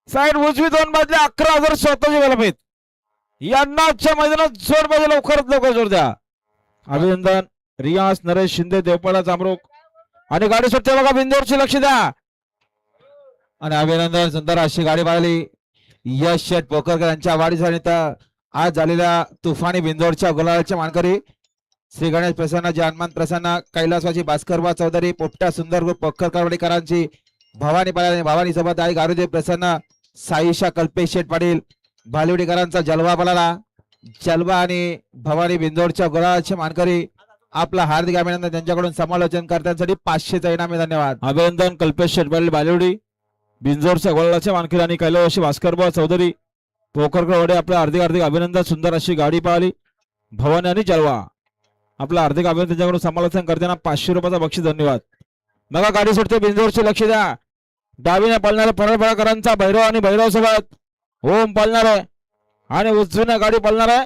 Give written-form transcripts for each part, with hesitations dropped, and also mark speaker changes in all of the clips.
Speaker 1: Side उजवी दोन बाजूला 11,000 स्वतःची बलमेत यांना आजच्या मैदानात जोड पाहिजे लवकरात लवकर जोड द्या. अभिनंदन रियाज नरेश शिंदे देवपाडा जामरुक आणि गाडी सुटते बघा बिंदूरची लक्ष द्या.
Speaker 2: आणि अभिनंदन सुंदर अशी गाडी पाहिली यश शेठ पोकरकर यांच्या वाढीसाठी आज झालेल्या तुफानी बिंदोरच्या गुलालाच्या मानकरी श्री गणेश प्रसन्न जानमान प्रसन्न कैलासवासी भास्करबा चौधरी पोपटा सुंदर पोकरकरवाडीकरांची भवानी पाटील भवानी सोबत आई गारुदेव प्रसन्न साईशा कल्पेश शेठ पाटील भालिवडीकरांचा जलवा पळाला. जलवा आणि भवानी बिंदोरच्या गुलालाचे मानकरी आपला हार्दिक अभिनंदन. त्यांच्याकडून समालोचन करण्यासाठी 500चा इनामी. धन्यवाद.
Speaker 1: अभिनंदन कल्पेश शेठ पाटील बालेवडी बिंजोरच्या गोळाच्या मानकरी आणि कैलासवासी भास्करबा चौधरी पोकरकरवाडी आपलं हार्दिक अभिनंदन. सुंदर अशी गाडी पाहिली भवानी आणि जलवा आपलं हार्दिक अभिनंदन. त्यांच्याकडून समालोचन करताना 500 रुपयाचा बक्षीस. धन्यवाद. बघा गाडी सुटते बिंजोरचे लक्ष द्या. डावीने पळणारे परळपाडकरांचा भैरव आणि भैरव सोबत ओम पळणार आहे आणि उजवीने गाडी पळणार आहे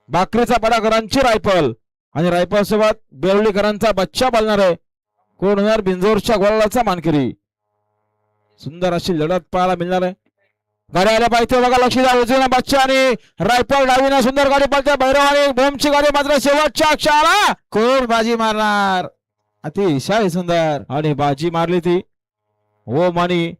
Speaker 1: बाकरीचा पडाकरांची रायफल आणि रायफल सोबत बेवलीकरांचा बच्चा पळणार आहे. कोण होणार बिंजोरच्या गोळाचा मानकरी. सुंदर अशी लढत पाहायला मिळणार आहे. गाडी आल्या पाहिजे बघा लक्ष द्या. उजवीने बच्चा आणि रायफल डावीने सुंदर गाडी पळते भैरव आणि भूमची गाडी मात्र शेवटच्या क्षणाला
Speaker 2: कोण बाजी मारणार. अतिशय सुंदर
Speaker 1: आणि बाजी मारली ती ओम आणि